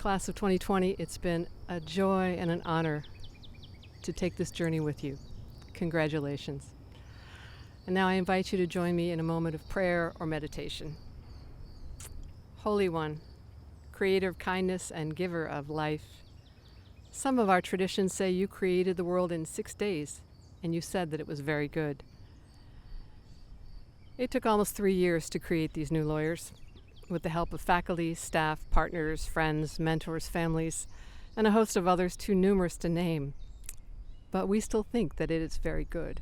Class of 2020, it's been a joy and an honor to take this journey with you. Congratulations. And now I invite you to join me in a moment of prayer or meditation. Holy One, creator of kindness and giver of life, some of our traditions say you created the world in 6 days, and you said that it was very good. It took almost 3 years to create these new lawyers, with the help of faculty, staff, partners, friends, mentors, families, and a host of others too numerous to name. But we still think that it is very good.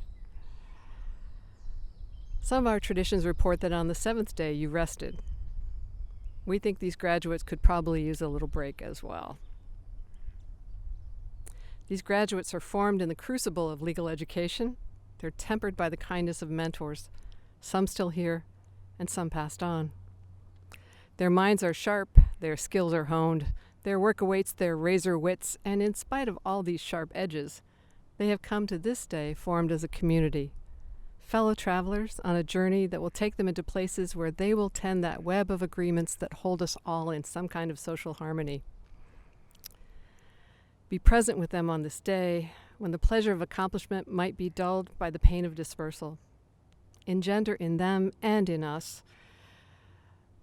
Some of our traditions report that on the 7th day you rested. We think these graduates could probably use a little break as well. These graduates are formed in the crucible of legal education. They're tempered by the kindness of mentors, some still here and some passed on. Their minds are sharp, their skills are honed, their work awaits their razor wits, and in spite of all these sharp edges, they have come to this day formed as a community, fellow travelers on a journey that will take them into places where they will tend that web of agreements that hold us all in some kind of social harmony. Be present with them on this day, when the pleasure of accomplishment might be dulled by the pain of dispersal. Engender in them and in us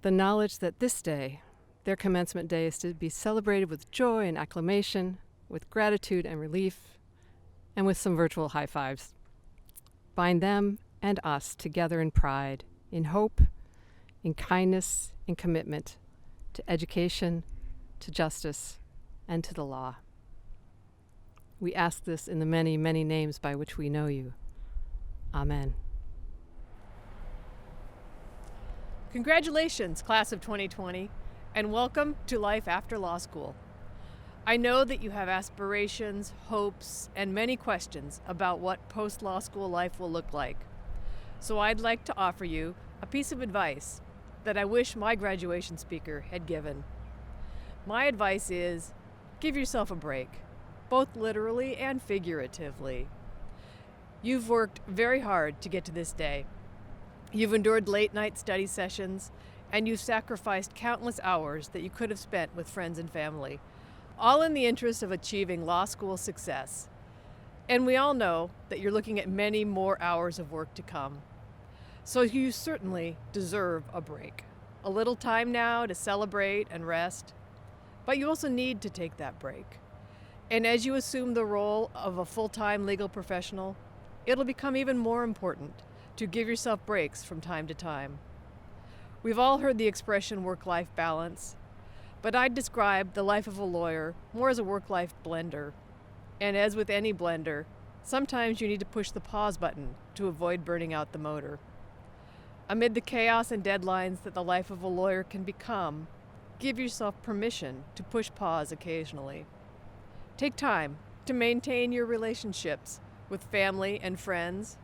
the knowledge that this day, their commencement day, is to be celebrated with joy and acclamation, with gratitude and relief, and with some virtual high fives. Bind them and us together in pride, in hope, in kindness, in commitment to education, to justice, and to the law. We ask this in the many, many names by which we know you. Amen. Congratulations, Class of 2020, and welcome to life after law school. I know that you have aspirations, hopes, and many questions about what post-law school life will look like. So I'd like to offer you a piece of advice that I wish my graduation speaker had given. My advice is, give yourself a break, both literally and figuratively. You've worked very hard to get to this day. You've endured late-night study sessions, and you've sacrificed countless hours that you could have spent with friends and family, all in the interest of achieving law school success. And we all know that you're looking at many more hours of work to come. So you certainly deserve a break. A little time now to celebrate and rest, but you also need to take that break. And as you assume the role of a full-time legal professional, it'll become even more important to give yourself breaks from time to time. We've all heard the expression work-life balance, but I'd describe the life of a lawyer more as a work-life blender. And as with any blender, sometimes you need to push the pause button to avoid burning out the motor. Amid the chaos and deadlines that the life of a lawyer can become, give yourself permission to push pause occasionally. Take time to maintain your relationships with family and friends.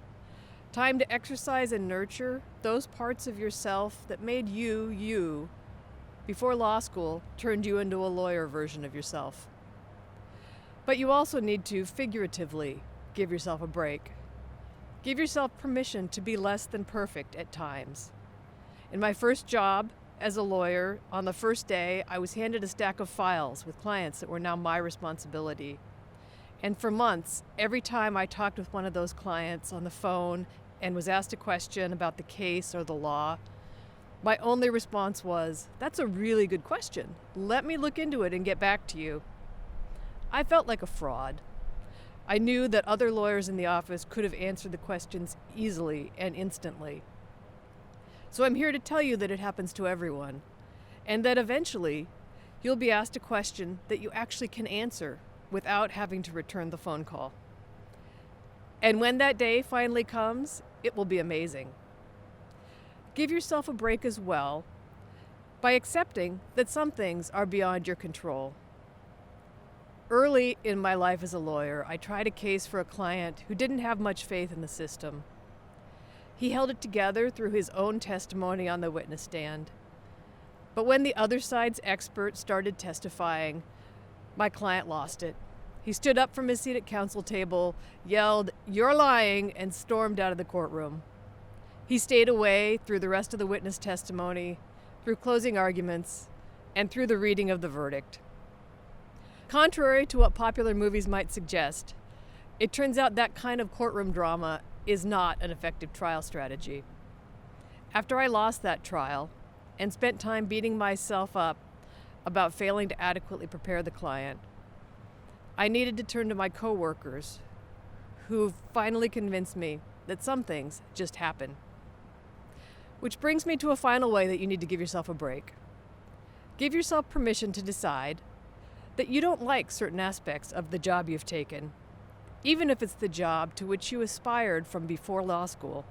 Time to exercise and nurture those parts of yourself that made you, you, before law school turned you into a lawyer version of yourself. But you also need to figuratively give yourself a break. Give yourself permission to be less than perfect at times. In my first job as a lawyer, on the first day, I was handed a stack of files with clients that were now my responsibility. And for months, every time I talked with one of those clients on the phone and was asked a question about the case or the law, my only response was, "That's a really good question. Let me look into it and get back to you." I felt like a fraud. I knew that other lawyers in the office could have answered the questions easily and instantly. So I'm here to tell you that it happens to everyone, and that eventually you'll be asked a question that you actually can answer without having to return the phone call. And when that day finally comes, it will be amazing. Give yourself a break as well by accepting that some things are beyond your control. Early in my life as a lawyer, I tried a case for a client who didn't have much faith in the system. He held it together through his own testimony on the witness stand. But when the other side's expert started testifying, my client lost it. He stood up from his seat at counsel table, yelled, "You're lying," and stormed out of the courtroom. He stayed away through the rest of the witness testimony, through closing arguments, and through the reading of the verdict. Contrary to what popular movies might suggest, it turns out that kind of courtroom drama is not an effective trial strategy. After I lost that trial and spent time beating myself up about failing to adequately prepare the client, I needed to turn to my coworkers, who finally convinced me that some things just happen. Which brings me to a final way that you need to give yourself a break. Give yourself permission to decide that you don't like certain aspects of the job you've taken, even if it's the job to which you aspired from before law school.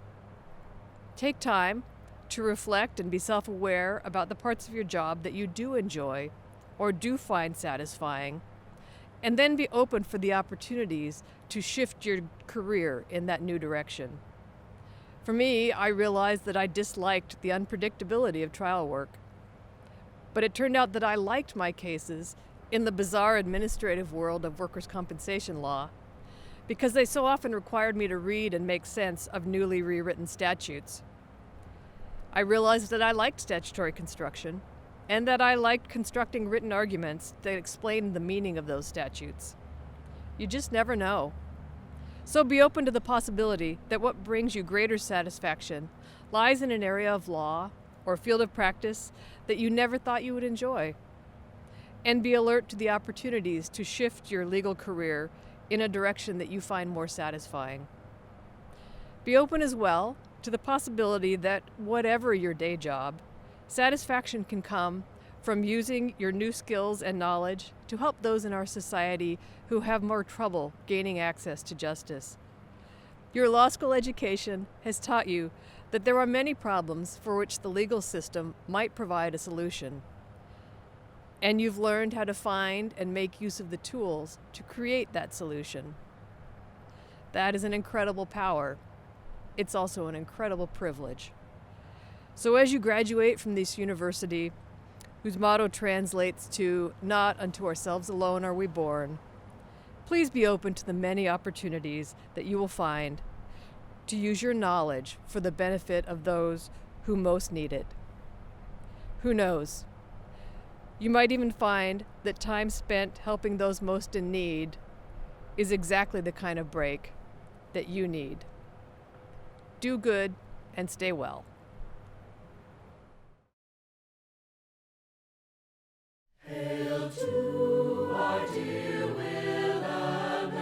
Take time to reflect and be self-aware about the parts of your job that you do enjoy or do find satisfying, and then be open for the opportunities to shift your career in that new direction. For me, I realized that I disliked the unpredictability of trial work, but it turned out that I liked my cases in the bizarre administrative world of workers' compensation law, because they so often required me to read and make sense of newly rewritten statutes. I realized that I liked statutory construction, and that I liked constructing written arguments that explained the meaning of those statutes. You just never know. So be open to the possibility that what brings you greater satisfaction lies in an area of law or field of practice that you never thought you would enjoy. And be alert to the opportunities to shift your legal career in a direction that you find more satisfying. Be open as well to the possibility that whatever your day job, satisfaction can come from using your new skills and knowledge to help those in our society who have more trouble gaining access to justice. Your law school education has taught you that there are many problems for which the legal system might provide a solution. And you've learned how to find and make use of the tools to create that solution. That is an incredible power. It's also an incredible privilege. So as you graduate from this university, whose motto translates to "Not unto ourselves alone are we born," please be open to the many opportunities that you will find to use your knowledge for the benefit of those who most need it. Who knows? You might even find that time spent helping those most in need is exactly the kind of break that you need. Do good and stay well. Hail to our dear willamette,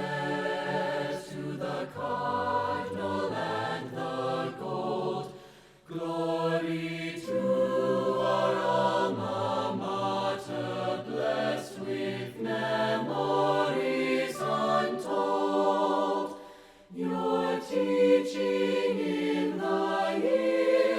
to the cardinal and the gold. Glory to our alma mater, blessed with memories untold. Your teaching in the years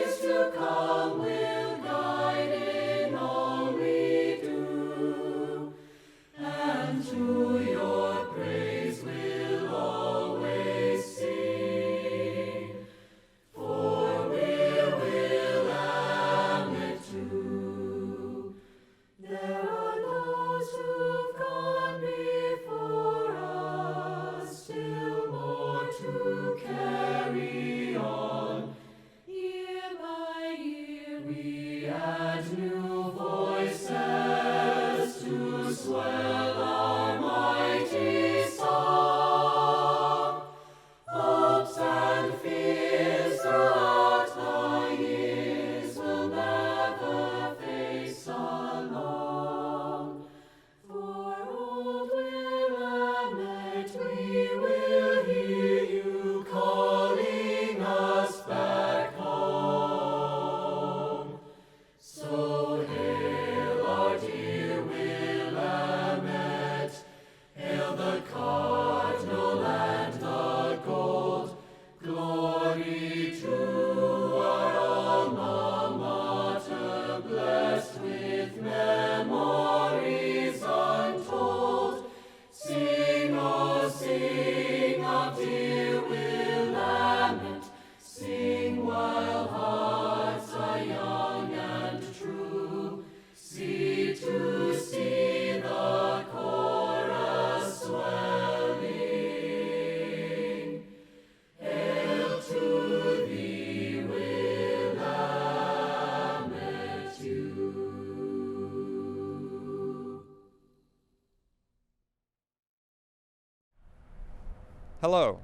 Hello.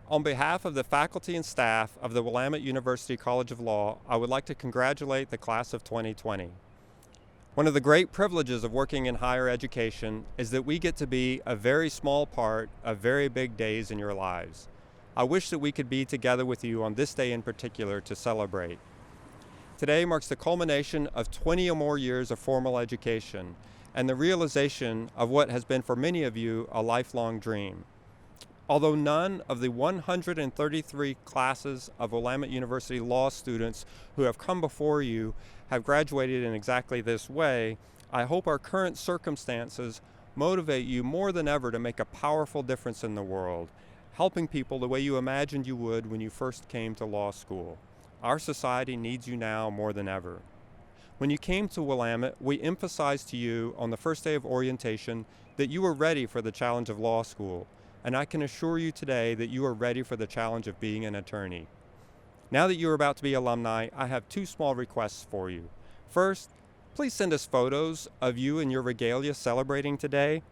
On behalf of the faculty and staff of the Willamette University College of Law, I would like to congratulate the class of 2020. One of the great privileges of working in higher education is that we get to be a very small part of very big days in your lives. I wish that we could be together with you on this day in particular to celebrate. Today marks the culmination of 20 or more years of formal education and the realization of what has been for many of you a lifelong dream. Although none of the 133 classes of Willamette University law students who have come before you have graduated in exactly this way, I hope our current circumstances motivate you more than ever to make a powerful difference in the world, helping people the way you imagined you would when you first came to law school. Our society needs you now more than ever. When you came to Willamette, we emphasized to you on the first day of orientation that you were ready for the challenge of law school. And I can assure you today that you are ready for the challenge of being an attorney. Now that you are about to be alumni, I have two small requests for you. First, please send us photos of you and your regalia celebrating today.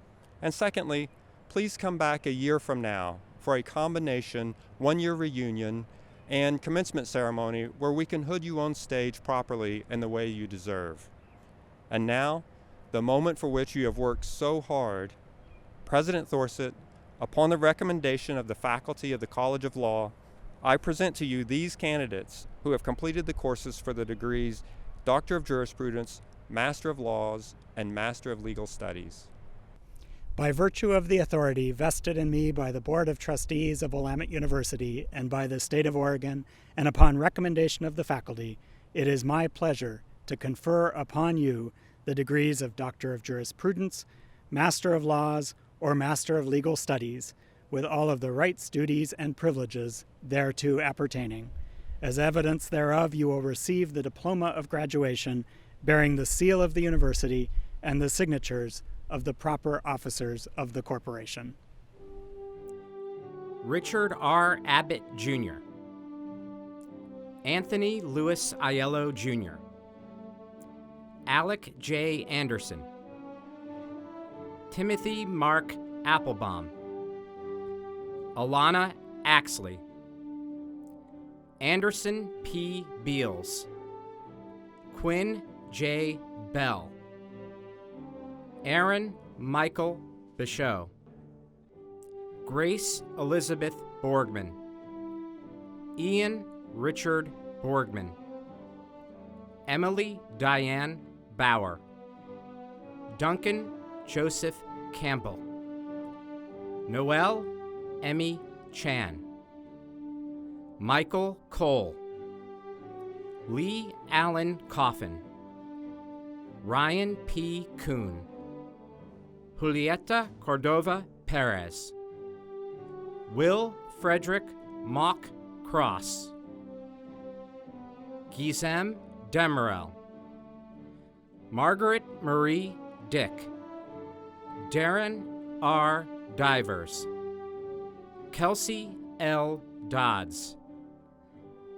And secondly, please come back a year from now for a combination one-year reunion and commencement ceremony where we can hood you on stage properly in the way you deserve. And now, the moment for which you have worked so hard, President Thorsett, upon the recommendation of the faculty of the College of Law, I present to you these candidates who have completed the courses for the degrees Doctor of Jurisprudence, Master of Laws, and Master of Legal Studies. By virtue of the authority vested in me by the Board of Trustees of Willamette University and by the State of Oregon, and upon recommendation of the faculty, it is my pleasure to confer upon you the degrees of Doctor of Jurisprudence, Master of Laws, or Master of Legal Studies, with all of the rights, duties, and privileges thereto appertaining. As evidence thereof, you will receive the diploma of graduation bearing the seal of the university and the signatures of the proper officers of the corporation. Richard R. Abbott, Jr. Anthony Louis Aiello, Jr. Alec J. Anderson. Timothy Mark Applebaum. Alana Axley. Anderson P. Beals. Quinn J. Bell. Aaron Michael Bichot. Grace Elizabeth Borgman. Ian Richard Borgman. Emily Diane Bauer. Duncan Joseph Campbell. Noel Emmy Chan. Michael Cole. Lee Allen Coffin. Ryan P. Kuhn. Julieta Cordova Perez. Will Frederick Mock Cross. Gizem Demerel. Margaret Marie Dick. Darren R. Divers. Kelsey L. Dodds.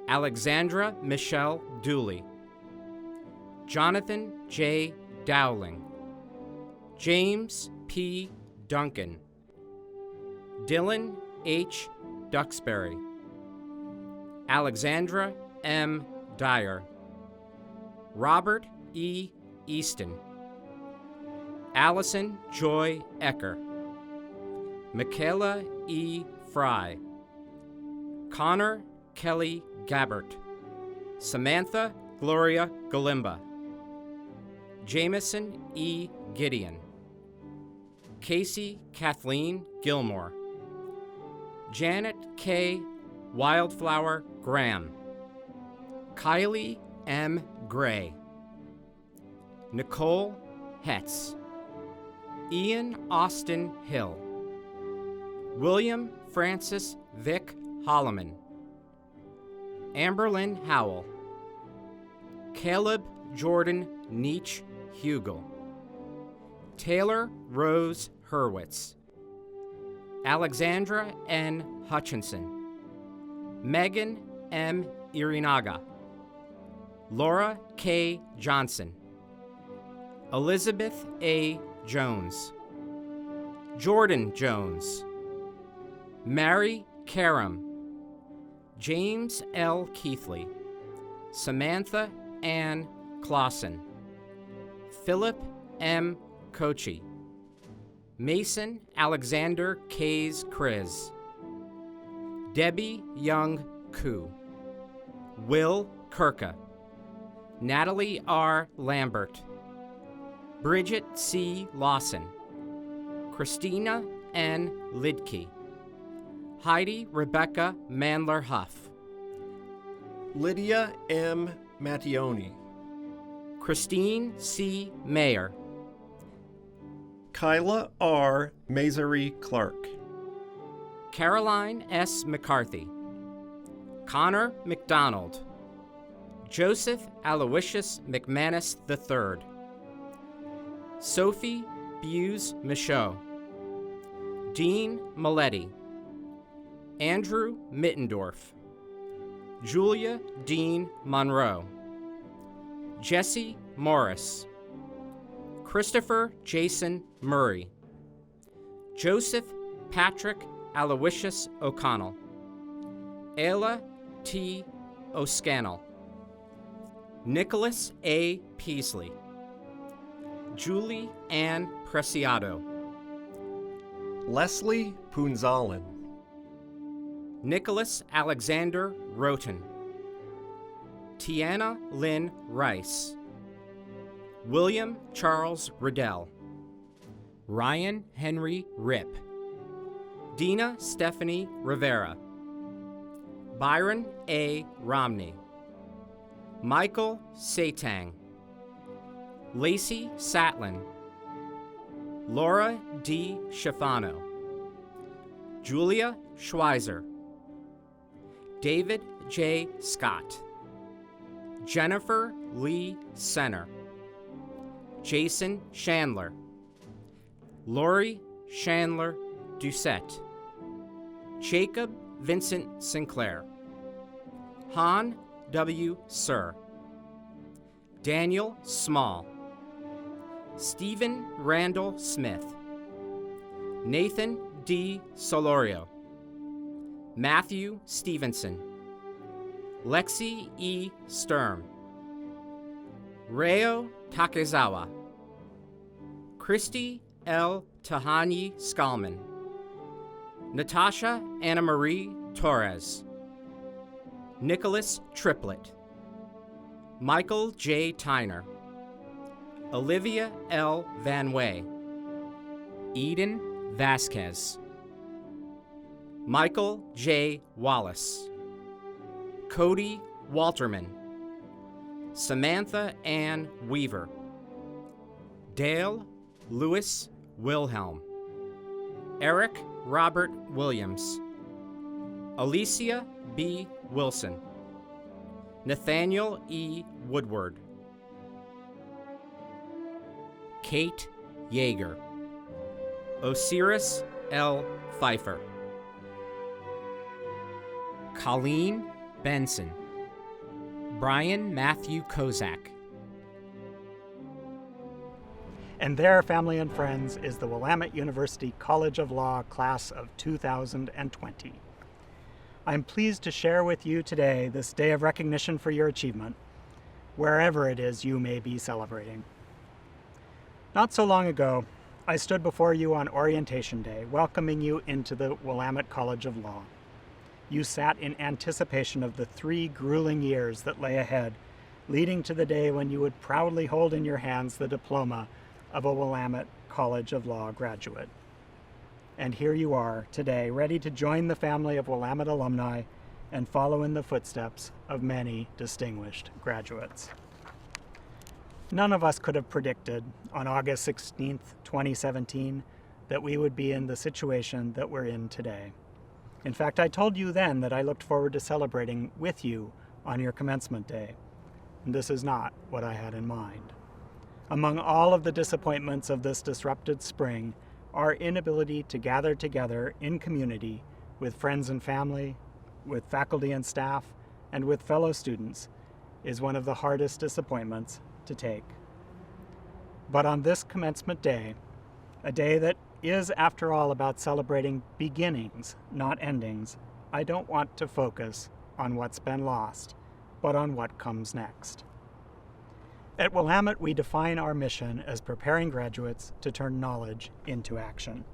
Alexandra Michelle Dooley. Jonathan J. Dowling. James P. Duncan. Dylan H. Duxbury. Alexandra M. Dyer. Robert E. Easton. Allison Joy Ecker. Michaela E. Fry. Connor Kelly Gabbert. Samantha Gloria Galimba. Jameson E. Gideon. Casey Kathleen Gilmore. Janet K. Wildflower Graham. Kylie M. Gray. Nicole Hetz. Ian Austin Hill. William Francis Vic Holloman. Amberlyn Howell. Caleb Jordan Neach Hugel. Taylor Rose Hurwitz. Alexandra N. Hutchinson. Megan M. Irinaga. Laura K. Johnson. Elizabeth A. Jones. Jordan Jones. Mary Karam, James L. Keithley, Samantha Ann Clausen, Philip M. Kochi, Mason Alexander Kays Kriz, Debbie Young Koo, Will Kirka, Natalie R. Lambert, Bridget C. Lawson, Christina N. Lidke, Heidi Rebecca Mandler Huff, Lydia M. Mattioni, Christine C. Mayer, Kyla R. Masery Clark, Caroline S. McCarthy, Connor McDonald, Joseph Aloysius McManus III, Sophie Buse Michaud, Dean Maletti, Andrew Mittendorf, Julia Dean Monroe, Jesse Morris, Christopher Jason Murray, Joseph Patrick Aloysius O'Connell, Ayla T. O'Scannell, Nicholas A. Peasley, Julie Ann Preciado, Leslie Punzalin, Nicholas Alexander Roten, Tiana Lynn Rice, William Charles Riddell, Ryan Henry Ripp, Dina Stephanie Rivera, Byron A. Romney, Michael Satang, Lacey Satlin, Laura D. Schifano, Julia Schweizer, David J. Scott, Jennifer Lee Senner, Jason Chandler, Lori Chandler Doucette, Jacob Vincent Sinclair, Han W. Sir, Daniel Small, Stephen Randall Smith, Nathan D. Solorio, Matthew Stevenson, Lexi E. Sturm, Reo Takezawa, Christy L. Tahani Skalman, Natasha Anna Marie Torres, Nicholas Triplett, Michael J. Tyner, Olivia L. Van Way, Eden Vasquez, Michael J. Wallace, Cody Walterman, Samantha Ann Weaver, Dale Lewis Wilhelm, Eric Robert Williams, Alicia B. Wilson, Nathaniel E. Woodward, Kate Yeager, Osiris L. Pfeiffer, Colleen Benson, Brian Matthew Kozak. And there, family and friends, is the Willamette University College of Law class of 2020. I'm pleased to share with you today this day of recognition for your achievement, wherever it is you may be celebrating. Not so long ago, I stood before you on Orientation Day, welcoming you into the Willamette College of Law. You sat in anticipation of the 3 grueling years that lay ahead, leading to the day when you would proudly hold in your hands the diploma of a Willamette College of Law graduate. And here you are today, ready to join the family of Willamette alumni and follow in the footsteps of many distinguished graduates. None of us could have predicted on August 16th, 2017, that we would be in the situation that we're in today. In fact, I told you then that I looked forward to celebrating with you on your commencement day, and this is not what I had in mind. Among all of the disappointments of this disrupted spring, our inability to gather together in community with friends and family, with faculty and staff, and with fellow students is one of the hardest disappointments to take. But on this commencement day, A day that is, after all, about celebrating beginnings, not endings. I don't want to focus on what's been lost, but on what comes next. At Willamette, we define our mission as preparing graduates to turn knowledge into action.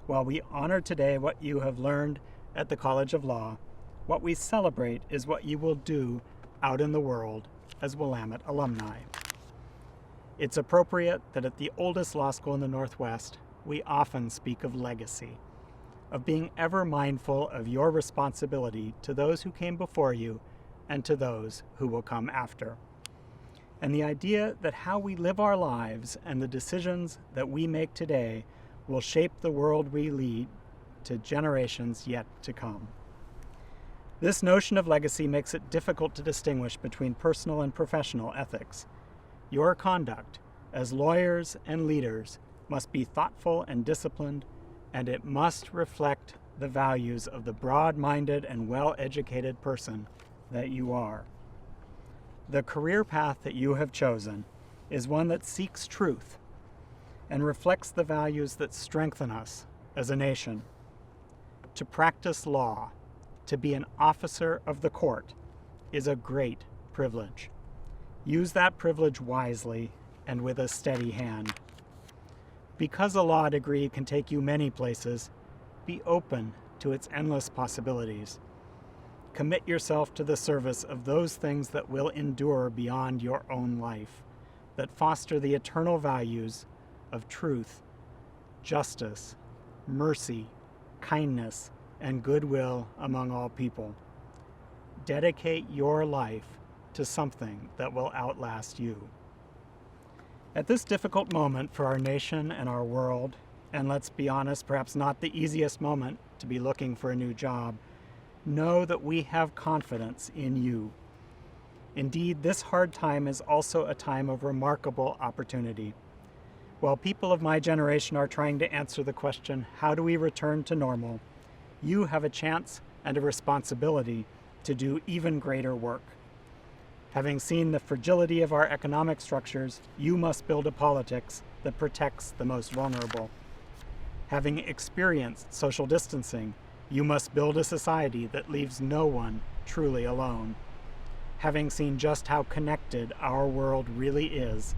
While we honor today what you have learned at the College of Law, what we celebrate is what you will do out in the world as Willamette alumni. It's appropriate that at the oldest law school in the Northwest, we often speak of legacy, of being ever mindful of your responsibility to those who came before you and to those who will come after. And the idea that how we live our lives and the decisions that we make today will shape the world we lead to generations yet to come. This notion of legacy makes it difficult to distinguish between personal and professional ethics. Your conduct as lawyers and leaders must be thoughtful and disciplined, and it must reflect the values of the broad-minded and well-educated person that you are. The career path that you have chosen is one that seeks truth and reflects the values that strengthen us as a nation. To practice law, to be an officer of the court, is a great privilege. Use that privilege wisely and with a steady hand. Because a law degree can take you many places, be open to its endless possibilities. Commit yourself to the service of those things that will endure beyond your own life, that foster the eternal values of truth, justice, mercy, kindness, and goodwill among all people. Dedicate your life to something that will outlast you. At this difficult moment for our nation and our world, and let's be honest, perhaps not the easiest moment to be looking for a new job, know that we have confidence in you. Indeed, this hard time is also a time of remarkable opportunity. While people of my generation are trying to answer the question, how do we return to normal? You have a chance and a responsibility to do even greater work. Having seen the fragility of our economic structures, you must build a politics that protects the most vulnerable. Having experienced social distancing, you must build a society that leaves no one truly alone. Having seen just how connected our world really is,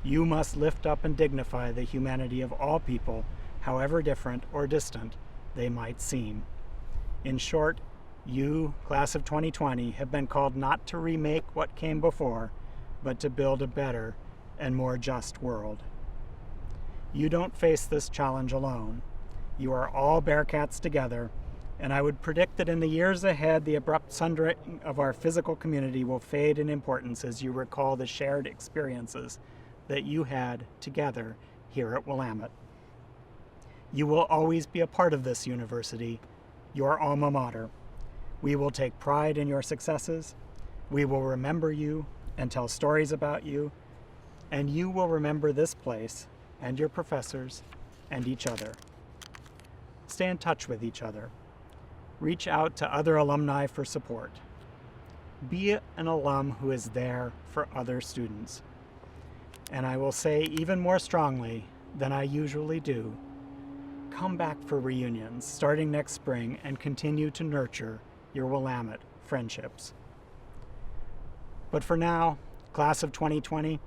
you must lift up and dignify the humanity of all people, however different or distant they might seem. In short, you, class of 2020, have been called not to remake what came before, but to build a better and more just world. You don't face this challenge alone. You are all Bearcats together, and I would predict that in the years ahead, the abrupt sundering of our physical community will fade in importance as you recall the shared experiences that you had together here at Willamette. You will always be a part of this university, your alma mater. We will take pride in your successes. We will remember you and tell stories about you. And you will remember this place and your professors and each other. Stay in touch with each other. Reach out to other alumni for support. Be an alum who is there for other students. And I will say even more strongly than I usually do, come back for reunions starting next spring and continue to nurture your Willamette friendships. But for now, class of 2020,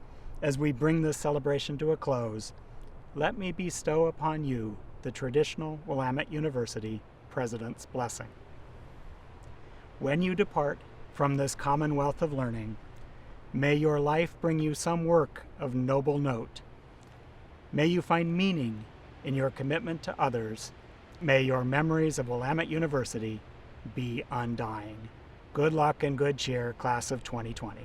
as we bring this celebration to a close, let me bestow upon you the traditional Willamette University President's Blessing. When you depart from this commonwealth of learning, may your life bring you some work of noble note. May you find meaning in your commitment to others. May your memories of Willamette University be undying. Good luck and good cheer, class of 2020.